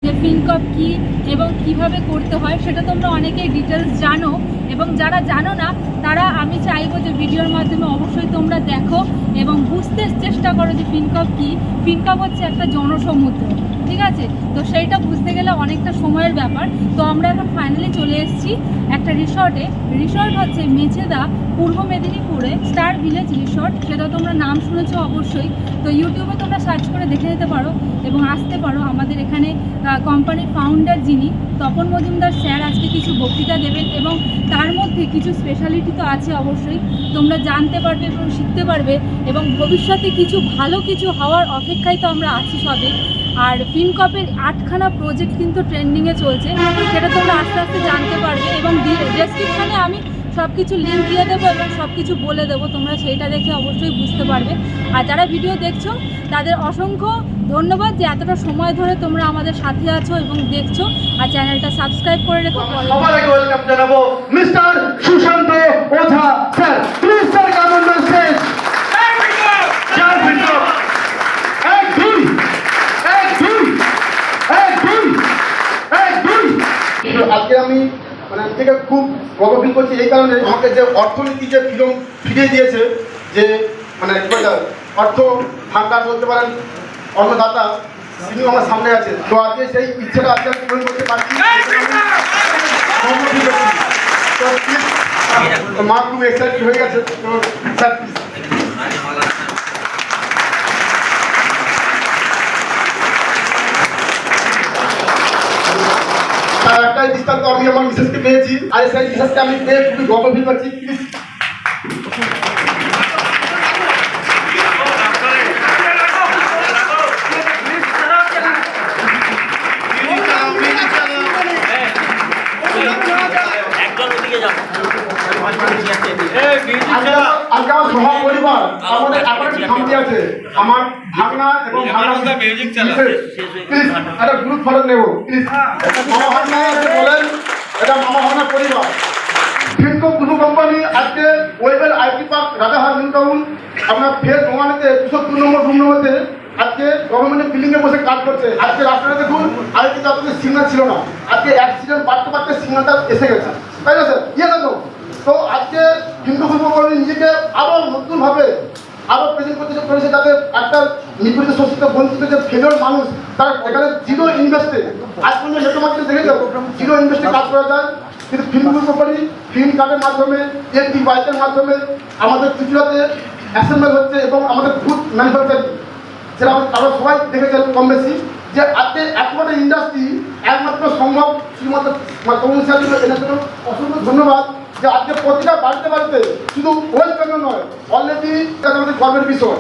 যে ফিনকপ কি এবং কিভাবে করতে হয় সেটা তোমরা অনেকেই ডিটেলস জানো, এবং যারা জানো না তারা আমি চাইবো যে ভিডিওর মাধ্যমে অবশ্যই তোমরা দেখো এবং বুঝতে চেষ্টা করো যে ফিনকপ কি। ফিনকপ হচ্ছে একটা জনসমুদ্র, ঠিক আছে? তো সেইটা বুঝতে গেলে অনেকটা সময়ের ব্যাপার। তো আমরা এখন ফাইনালি চলে এসেছি একটা রিসর্টে। রিসর্ট হচ্ছে মেছেদা, পূর্ব মেদিনীপুরে স্টার ভিলেজ রিসর্ট। সেটা তোমরা নাম শুনেছো অবশ্যই, তো ইউটিউবে তোমরা সার্চ করে দেখে নিতে পারো এবং আসতে পারো। আমাদের এখানে কোম্পানির ফাউন্ডার যিনি তপন মজুমদার স্যার আজকে কিছু বক্তৃতা দেবেন, এবং তার মধ্যে কিছু স্পেশালিটি তো আছে অবশ্যই, তোমরা জানতে পারবে এবং শিখতে পারবে, এবং ভবিষ্যতে কিছু ভালো কিছু হওয়ার অপেক্ষায় তো আমরা আছি সবে। আর ফিনকপের 8খানা প্রজেক্ট কিন্তু ট্রেন্ডিংয়ে চলছে, সেটা তোমরা আস্তে আস্তে জানতে পারবে, এবং ডেসক্রিপশানে আমি সব কিছু লিঙ্ক দিয়ে দেবো এবং সব কিছু বলে দেবো, তোমরা সেইটা দেখে অবশ্যই বুঝতে পারবে। আর যারা ভিডিও দেখছো তাদের অসংখ্য ধন্যবাদ যে এতটা সময় ধরে তোমরা আমাদের সাথে আছো এবং দেখছো, আর চ্যানেলটা সাবস্ক্রাইব করে রেখো। সবার আগে ওয়েলকাম জানাবো mister Sushanta Ojha sir. Please sir come on the stage. আজকে আমি থেকে খুব গর্ব ফিল করছি এই কারণে, আমাকে যে অর্থনীতি যে ফিরিয়ে দিয়েছে, যে অর্থ ভান্ডার বলতে পারেন, অন্নদাতা, তিনি আমার সামনে আছে। তো আজকে সেই ইচ্ছেটা আজকে আমি পূরণ করতে পারছি। তো মা খুব এক্সাইটেড হয়ে গেছে। তো স্যার তার একটাই দৃষ্টান্ত আমি আমার মিসেসকে পেয়েছি, আর সেই মিসেসকে আমি পেয়ে খুবই গর্ব ফিল করছি। প্লিজ আজকে আমার সহ পরিবার আমাদের একাধিক শান্তি আছে। আমার ভাগনা এবং একটা গ্রুপ ফটো নেব প্লিজ। মামা ভাগনা আছে বলেন, এটা মামা ভাগনা পরিবার। ফিনকপ গ্রুপ কোম্পানি আজকে Webel IT park Rajarhat new town আপনার ফেজ 1-তে 202 নম্বর রুম নম্বরতে আজকে গভর্নমেন্টের বিল্ডিংয়ে বসে কাজ করছে। আজকে রাস্তাটা দেখুন, আজকে তাদের সিগন্যাল ছিল না, আজকে অ্যাক্সিডেন্ট বাড়তে বাড়তে সিগন্যালটা এসে গেছে, তাই না স্যার? ইয়ে জানো তো আজকে হিন্দু গ্রুপ কোম্পানি নিজেকে আরও নতুনভাবে আরও প্রেজেন্ট করতে করেছে, যাতে একটা নিপীড়িত শোষিত বঞ্চিত যে ফেলোর মানুষ তার এখানে জিরো ইনভেস্টে, আজ পর্যন্ত নেটো মার্কেটে দেখে যাবো জিরো ইনভেস্টে কাজ করা যায়। কিন্তু হিন্দু গ্রুপ কোম্পানি ফিন কার্ডের মাধ্যমে, এলটি বাইকের মাধ্যমে আমাদের ত্রিপুরাতে অ্যাসেম্বল হচ্ছে, এবং আমাদের ফুড ম্যানুফ্যাকচারিং যেটা আমরা সবাই দেখেছেন কম বেশি, যে আজকে একমাত্র ইন্ডাস্ট্রি একমাত্র সম্ভব শুধুমাত্র তরুণ স্যার এর জন্য অসংখ্য ধন্যবাদ। যে আজকে প্রতিটা বাড়িতে বাড়িতে শুধু ওয়েস্ট বেঙ্গল নয়, অলরেডি আমাদের গর্বের বিষয়।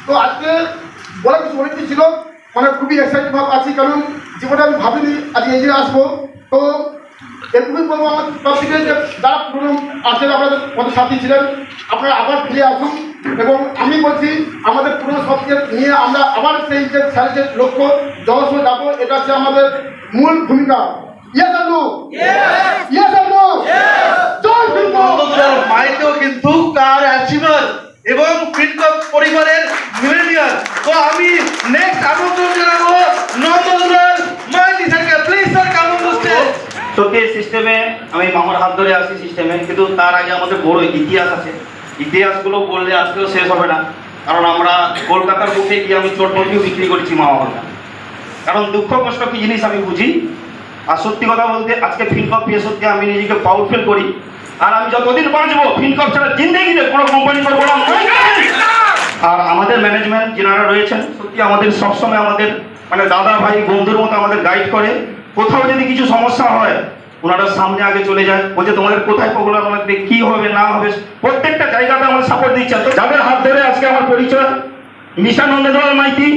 তো আজকে বলা কিছু অনেক কিছু ছিল, খুবই এক্সাইটেড ভাব আছি, কারণ জীবনে আমি ভাবিনি আজকে এই জায়গায় আসবো। তো এটুকুই বলবো আমার তরফ থেকে, যে যারা পুরনো আছেন আপনাদের আমাদের সাথী ছিলেন, আপনারা আবার ফিরে আসুন, এবং আমি বলছি আমাদের পুরনো সবকে নিয়ে আমরা আবার সেই যে স্যারের যে লক্ষ্য জনসভা যাবো, এটা হচ্ছে আমাদের মূল ভূমিকা। কিন্তু কার অ্যাচিভার এবং ফিনকপ পরিবারের মিলেনিয়ার। তো আমি নেক্সট আমন্ত্রণ জানাবো নন্দলাল মাইতি স্যারকে। Please sir come on the stage. সত্যি সিস্টেমে আমি মামার হাত ধরে আসি সিস্টেমে, কিন্তু তার আগে আমাদের বড় ইতিহাস আছে। ইতিহাসগুলো বললে আজকেও শেষ হবে না, কারণ আমরা কলকাতার বুকে গিয়ে আমি চোট মন্ডিও বিক্রি করেছি মামা ভাগনা। কারণ দুঃখ কষ্ট কি জিনিস আমি বুঝি, আর সত্যি কথা বলতে আজকে ফিনকপ পেয়ে সত্যি আমি নিজেকে প্রাউড ফিল করি। আর আমি যতদিন বাঁচবো ফিনকপ ছাড়া জিন্দেগিতে কোনো কোম্পানি করবো না। আর আমাদের ম্যানেজমেন্ট যারা রয়েছেন সত্যি আমাদের সবসময় আমাদের দাদা ভাই বন্ধুর মতো আমাদের গাইড করে। কোথাও যদি কিছু সমস্যা হয় ওনারা সামনে আগে চলে যায়, বলছে তোমাদের কোথায় প্রবলেম হবে, কি হবে না হবে, প্রত্যেকটা জায়গাতে আমার সাপোর্ট দিচ্ছেন। তো যাদের হাত ধরে আজকে আমার পরিচয় মিশন নন্দলাল মাইতি।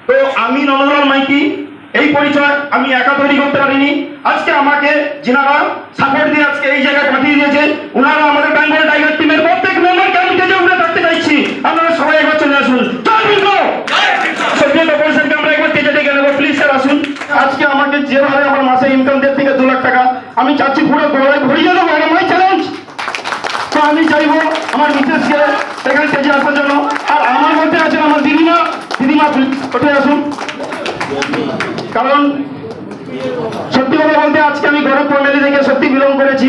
তো আমি নন্দলাল মাইতি, এই পরিচয় আমি একা তৈরি করতে পারিনি। আজকে আমাকে যিনারা সাপোর্ট দিয়ে আজকে এই জায়গায় পাঠিয়ে দিয়েছে, ওনারা আমাদের বেঙ্গল টাইগার টিমের প্রত্যেক মেম্বারকে আমি স্টেজে উঠে থাকতে চাইছি। আপনারা সবাই একবার চলে আসুন। আমরা একবার স্টেজে ডেকে নেবো, প্লিজ স্যার আসুন। আজকে আমাকে যেভাবে আমার মাসে ইনকাম 1.5 থেকে 2 লাখ টাকা, আমি চাচ্ছি পুরো দৌড়ায় ভরিয়ে দেবো, এটা মাই চ্যালেঞ্জ। তো আমি চাইবো আমার মিসেসকে এখানে স্টেজে আসার জন্য। আর আমার মধ্যে আছেন আমার দিদিমা, উঠে আসুন। কারণ সত্যি কথা বলতে আজকে আমি গৌরব মন্ডলী থেকে সত্যি বিলং করেছি।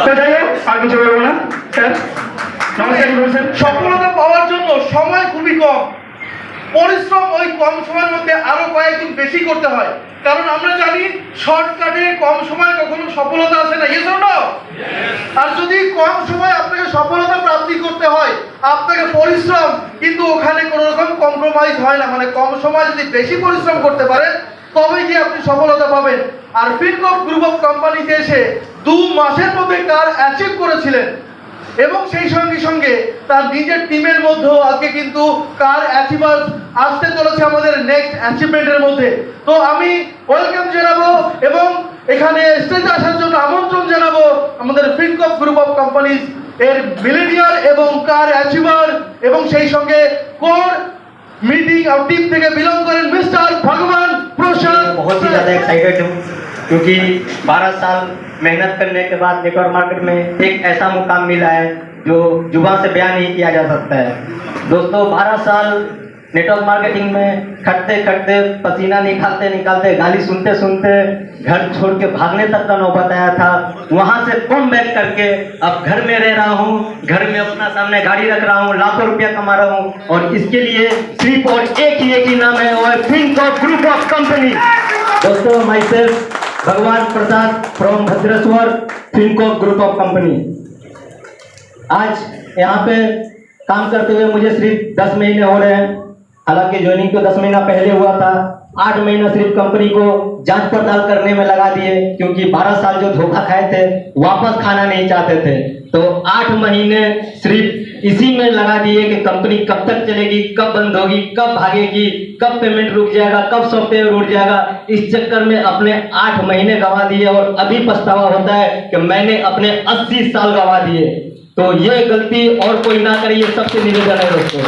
তো যাই হোক, আর কিছু বলবো না স্যার। নমস্কার বলছেন। সফলতা পাওয়ার জন্য সময় খুবই কম, পরিশ্রম ওই কম সময়ের মধ্যে আরো কয়েকদিন বেশি করতে হয়, কারণ আমরা জানি শর্টকাটে কম সময়ে কখনো সফলতা আসে না। Yes or no? আর যদি কম সময়ে আপনাকে সফলতা প্রাপ্তি করতে হয়, আপনাকে পরিশ্রম, কিন্তু ওখানে কোনো রকম কম্প্রোমাইজ হয় না। মানে কম সময় যদি বেশি পরিশ্রম করতে পারেন তবে কি আপনি সফলতা পাবেন। আর ফিনকপ গ্রুপ অফ কোম্পানিতে এসে 2 মাসের মধ্যে কার অ্যাচিভ করেছিলেন, এবং সেই সঙ্গে সঙ্গে তার নিজের টিমের মধ্যেও আজকে কিন্তু কার অ্যাচিভার আসতে চলেছে আমাদের নেক্সট অ্যাচিভমেন্টের মধ্যে। তো আমি ওয়েলকাম জানাবো এবং এখানে স্টেজে আসার জন্য আমন্ত্রণ জানাবো আমাদের ফিনকপ গ্রুপ অফ কোম্পানিজ এর মিলেনিয়ার এবং কার অ্যাচিভার এবং সেই সঙ্গে কোর मीटिंग और टीम থেকে बिलोंग करें मिस्टर भगवान प्रसाद। बहुत ही ज़्यादा एक्साइटेड हूँ क्योंकि 12 साल मेहनत करने के बाद नेटवर्क मार्केट में एक ऐसा मुकाम मिला है जो जुबान से बयान नहीं किया जा सकता है। दोस्तों 12 साल नेटवर्क मार्केटिंग में खटते खटते पसीना निकालते गाली सुनते सुनते घर छोड़ के भागने तक का नौबत आया था। वहाँ से कम बैक करके अब घर में रह रहा हूँ, घर में अपना सामने गाड़ी रख रहा हूँ, लाखों रुपया कमा रहा हूँ, और इसके लिए सिर्फ और एक ही नाम है, वो है फिनकॉप ग्रुप ऑफ कंपनी। दोस्तों myself Bhagwan Prasad from Bhadreswar, Fincop group of company. आज यहाँ पे काम करते हुए मुझे सिर्फ 10 महीने हो रहे हैं। हालांकि ज्वाइनिंग तो 10 महीना पहले हुआ था। 8 महीना सिर्फ कंपनी को जांच पड़ताल करने में लगा दिए, क्योंकि 12 साल जो धोखा खाए थे वापस खाना नहीं चाहते थे। तो 8 महीने सिर्फ इसी में लगा दिए कि कंपनी कब तक चलेगी, कब बंद होगी, कब भागेगी, कब पेमेंट रुक जाएगा, कब सॉफ्टवेयर उड़ जाएगा। इस चक्कर में अपने 8 महीने गंवा दिए और अभी पछतावा होता है कि मैंने अपने 80 साल गंवा दिए। तो ये गलती और कोई ना करे, ये सबसे निवेदन है दोस्तों।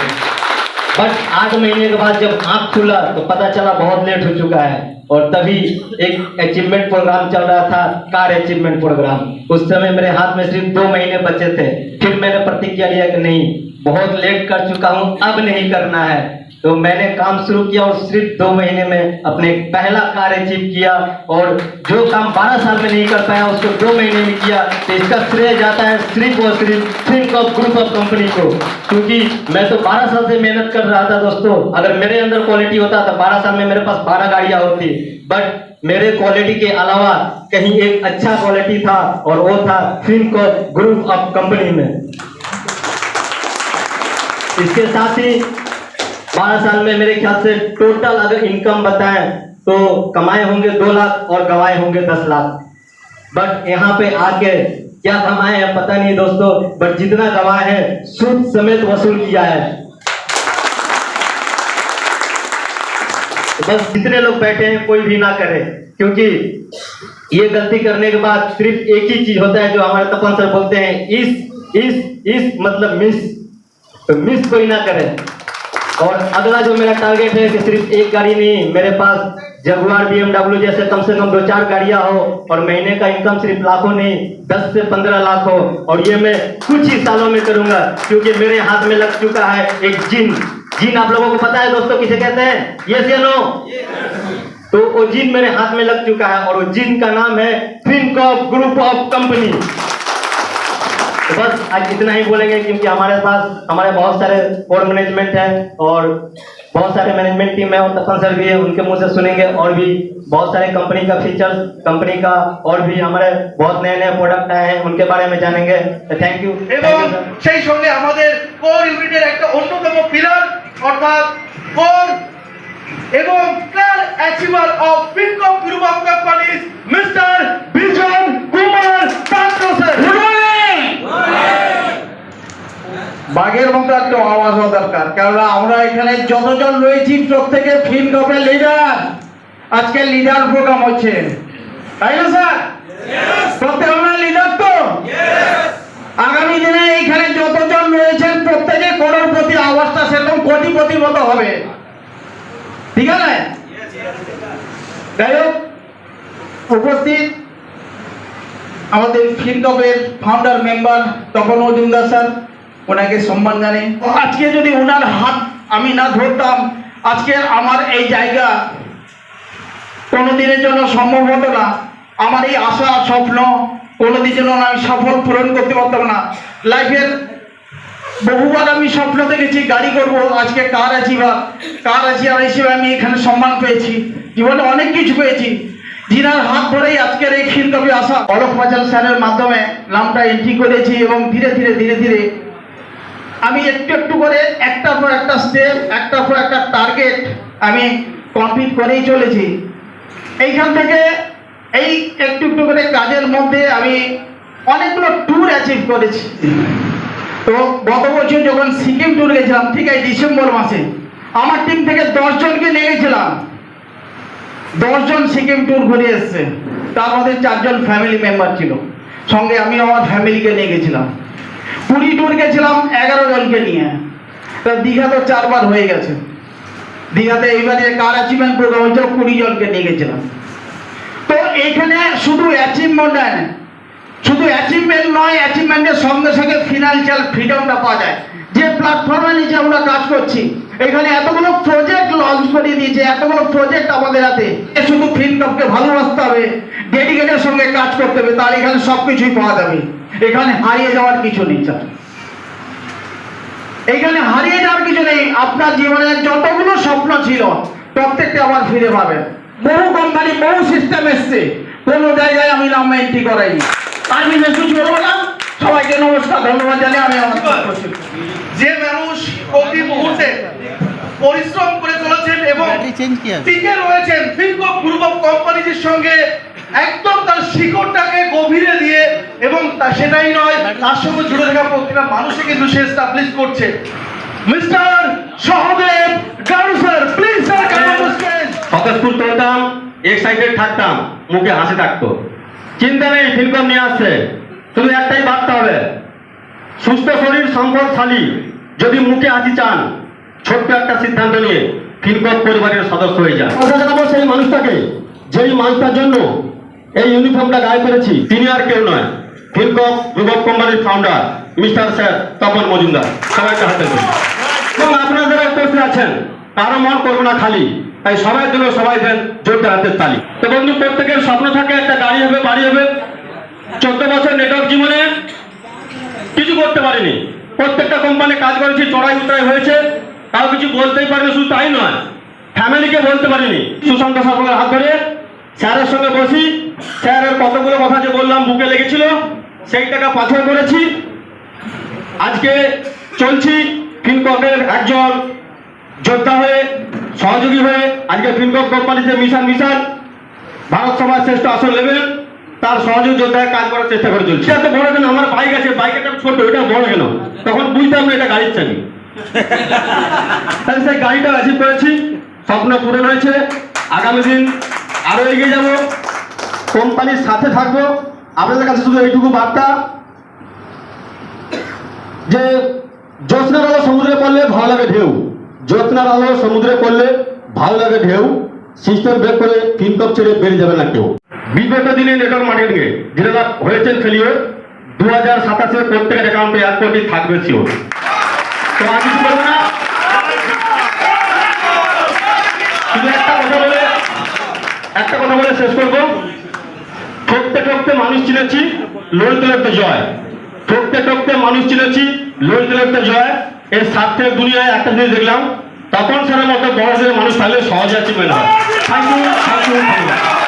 बट 8 महीने के बाद जब आँख खुला तो पता चला बहुत लेट हो चुका है, और तभी एक अचीवमेंट प्रोग्राम चल रहा था, कार अचीवमेंट प्रोग्राम। उस समय मेरे हाथ में सिर्फ 2 महीने बचे थे। फिर मैंने प्रतिज्ञा लिया कि नहीं, बहुत लेट कर चुका हूँ, अब नहीं करना है। तो मैंने काम शुरू किया और सिर्फ 2 महीने में अपने पहला कार अचीव किया, और जो काम 12 साल में नहीं कर पाया उसको 2 महीने में किया। तो इसका श्रेय जाता है सिर्फ और सिर्फ फिनकॉप ग्रुप ऑफ कंपनी को, क्योंकि मैं तो 12 साल से मेहनत कर रहा था दोस्तों। अगर मेरे अंदर क्वालिटी होता तो 12 साल में मेरे पास 12 गाड़ियाँ होती, बट मेरे क्वालिटी के अलावा कहीं एक अच्छा क्वालिटी था, और वो था फिनकॉप ग्रुप ऑफ कंपनी में। इसके साथ ही 12 साल में मेरे ख्याल से टोटल अगर इनकम बताएं तो कमाए होंगे 2 लाख और गवाए होंगे 10 लाख। बट यहाँ पे आके क्या कमाए हैं पता नहीं दोस्तों, बट जितना गवाए हैं सूद समेत वसूल किया है। बस जितने लोग बैठे हैं कोई भी ना करे, क्योंकि ये गलती करने के बाद सिर्फ एक ही चीज होता है जो हमारे तपन सर बोलते हैं, इस मतलब मिस। तो मिस कोई ना करे। और अगला जो मेरा टारगेट है कि सिर्फ एक गाड़ी नहीं, मेरे पास जगुआर BMW जैसे कम से कम 2-4 गाड़ियां हो, और महीने का इनकम सिर्फ लाखों नहीं 10 से 15 लाख हो। और ये मैं कुछ ही सालों में करूंगा, क्योंकि मेरे हाथ में लग चुका है एक जिन। आप लोगों को पता है दोस्तों किसे कहते हैं? यस या नो? तो वो जिन मेरे हाथ में लग चुका है, और वो जिन का नाम है फिनकॉप ग्रुप ऑफ कंपनी। तो बस आज इतना ही बोलेंगे, क्योंकि हमारे बहुत सारे बोर्ड मैनेजमेंट है और बहुत सारे मैनेजमेंट टीम है, और तपन सर भी है, उनके मुंह से सुनेंगे। और भी बहुत सारे कंपनी का फीचर्स, कंपनी का और भी हमारे बहुत नए प्रोडक्ट आए हैं, उनके बारे में जानेंगे। Thank you. এবং সেই সঙ্গে আমাদের কোর ইউনিটের একটা অন্যতম পিলার অর্থাৎ কোর এবং কার achiever of Fincop group of companies mister Bijan Kumar Patra sir. বাঘের মতো একটা আওয়াজ হওয়া দরকার, কারণ আমরা এখানে যতজন রয়েছি প্রত্যেকে ফিনকপের লিডার। আজকে লিডার প্রোগ্রাম হচ্ছে, তাই না স্যার? প্রত্যেক আমরা লিডার তো। আগামী দিনে এইখানে যতজন রয়েছেন প্রত্যেকে করোড়পতি আওয়াজটা সেরকম কোটিপতির মতো হবে, ঠিক আছে? যাই হোক, উপস্থিত আমাদের ফিনকপের founder member Tapan Majumdar sir, ওনাকে সম্মান জানাই। আজকে যদি ওনার হাত আমি না ধরতাম, আজকে আমার এই জায়গা কোনোদিনের জন্য সম্ভব হতো না। আমার এই আশা স্বপ্ন কোনোদিনের জন্য আমি সফল পূরণ করতে পারতাম না। লাইফের বহুবার আমি স্বপ্ন দেখেছি গাড়ি করব, আজকে কার অ্যাচিভার হিসেবে আমি এখানে সম্মান পেয়েছি, জীবনে অনেক কিছু পেয়েছি। যিনার হাত ধরেই আজকের এই ফিনকপে আসা, অলোক পাঁচাল স্যারের মাধ্যমে নামটা এন্ট্রি করেছি এবং ধীরে ধীরে আমি একটু করে একটার পর একটা স্টেপ, একটার পর একটা টার্গেট আমি কমপ্লিট করেই চলেছি। এইখান থেকে এই একটু করে কাজের মধ্যে আমি অনেকগুলো ট্যুর অ্যাচিভ করেছি। তো গত বছর যখন সিকিম ট্যুর গেছিলাম, ঠিক এই ডিসেম্বর মাসে আমার টিম থেকে 10 জনকে নিয়ে গেছিলাম। 10 জন সিকিম ট্যুর ঘুরে এসছে, তার মধ্যে 4 জন ফ্যামিলি মেম্বার ছিল, সঙ্গে আমি আমার ফ্যামিলিকে নিয়ে গেছিলাম। পুরী ট্যুর গেছিলাম 11 জনকে নিয়ে। তো দীঘা তো 4 বার হয়ে গেছে। দীঘাতে এইবারে কার অ্যাচিভমেন্ট প্রোগ্রাম হয়েছিল, 20 জনকে নিয়ে গেছিলাম। তো এইখানে শুধু অ্যাচিভমেন্ট নয়, অ্যাচিভমেন্টের সঙ্গে সঙ্গে ফিনান্সিয়াল ফ্রিডমটা পাওয়া যায়। যে প্ল্যাটফর্মে নিচে আমরা কাজ করছি, এখানে এতগুলো প্রজেক্ট লঞ্চ করে দিয়েছে, এতগুলো প্রজেক্ট আমাদের হাতে। শুধু ফিনকপকে ভালোবাসতে হবে, ডেডিকেটের সঙ্গে কাজ করতে হবে, তার এখানে সবকিছুই পাওয়া যাবে। এখানে হারিয়ে যাওয়ার কিছু নেই স্যার, এইখানে হারিয়ে যাওয়ার কিছু নেই। আপনার জীবনের যতগুলো স্বপ্ন ছিল প্রত্যেকটা আবার ফিরে পাবেন। বহু কোম্পানি, বহু সিস্টেম এসছে, কোনো জায়গায় আমি নাম এন্ট্রি করাইনি। আমি কিছু বলবো না, সবাইকে নমস্কার, ধন্যবাদ জানিয়ে আমি আমার যে মানুষ প্রতি মুহূর্তে পরিশ্রম করে চলেছেন এবং টিকে রয়েছেন ফিনকপ গ্রুপ অফ কোম্পানিজের সঙ্গে, একদম তার শিকড়টাকে গভীরে দিয়ে, এবং সেটাই নয়, তার সঙ্গে জুড়ে থাকা প্রতিটা মানুষকে কিন্তু সে এস্টাবলিশ করছে। Mister Sahadev garu sir, please sir, come on stage. স্বতঃস্ফূর্ত হতাম, এক্সাইটেড থাকতাম, মুখে হাসি থাকতো। চিন্তা নেই, ফিনকপ নিয়ে আসছে, শুধু একটাই বার্তা হবে, সুস্থ শরীর সম্পদশালী। যদি মুখে হাসি চান, ছোট্ট একটা সিদ্ধান্ত নিয়ে ফিনকপ পরিবারের সদস্য হয়ে যান। জানাবো সেই মানুষটাকে, যেই মানুষটার জন্য এই ইউনিফর্মটা গায়ে করেছি। তিনি আর কেউ নয়, ফিনকপ গ্রুপ অফ কোম্পানির founder mister sir Tapan Majumdar. সবাইকে হাতে করি। এবং আপনারা যারা উপস্থিত আছেন, কারো মন করবো না খালি, তাই সবাই জন্য সবাই দেন জোরদার হাতের তালি। তো বন্ধু, প্রত্যেকের স্বপ্ন থাকে একটা গাড়ি হবে, বাড়ি হবে। 14 বছর নেটওয়ার্ক জীবনে কিছু করতে পারিনি, প্রত্যেকটা কোম্পানি কাজ করেছি, চড়াই উতরাই হয়েছে, তাও কিছু বলতেই পারিনি। শুধু তাই নয়, ফ্যামিলিকে বলতে পারিনি। সুশান্ত সরকারের হাত ধরে স্যারের সঙ্গে বসি, স্যারের কতগুলো কথা যে বললাম বুকে লেগেছিল, সেই টাকা পাথর করেছি। আজকে চলছি ফিনকপের একজন যোদ্ধা হয়ে, সহযোগী হয়ে। আজকে ফিনকপ কোম্পানিতে মিশন ভারত সমাজ শ্রেষ্ঠ আসন নেবেন, তার সহযোগী যোদ্ধায় কাজ করার চেষ্টা করে চলছে। এত বড় কেন, আমার বাইক আছে, বাইক একটা ছোট, এটা বড় কেন, তখন বুঝতাম না এটা গাড়ির চাবি। তাহলে সেই গাড়িটা অ্যাচিভ করেছি, স্বপ্ন পূরণ হয়েছে। আগামী দিন আরো এগিয়ে যাব, কোম্পানির সাথে থাকবো। আপনাদের কাছে শুধু এইটুকু বার্তা যে জ্যোৎস্নার আলো সমুদ্রে পড়লে ভালো লাগে ঢেউ, জ্যোৎস্নার আলো সমুদ্রে পড়লে ভালো লাগে ঢেউ। সিস্টেম ব্রেক করে ফিনকপ ছেড়ে বেরিয়ে যাবে না কেউ। বিগত দিনে নেটওয়ার্ক মার্কেটিংয়ে যেটা হয়েছেন ফেলিওর, 2027-এ প্রত্যেকের অ্যাকাউন্টে 1 কোটি থাকবে শিওর। তো আর কিছু বলবো না, শুধু একটা কথা বলে শেষ করবো। ঠকতে মানুষ চিনেছি, লড়তে জয়। ঠকতে মানুষ চিনেছি, লড়তে জয়। এর স্বার্থের দুনিয়ায় একটা জিনিস দেখলাম, তপন স্যারের মতো বড় মানুষ থাকলে সহজে অ্যাচিভমেন্ট হয়। Thank you.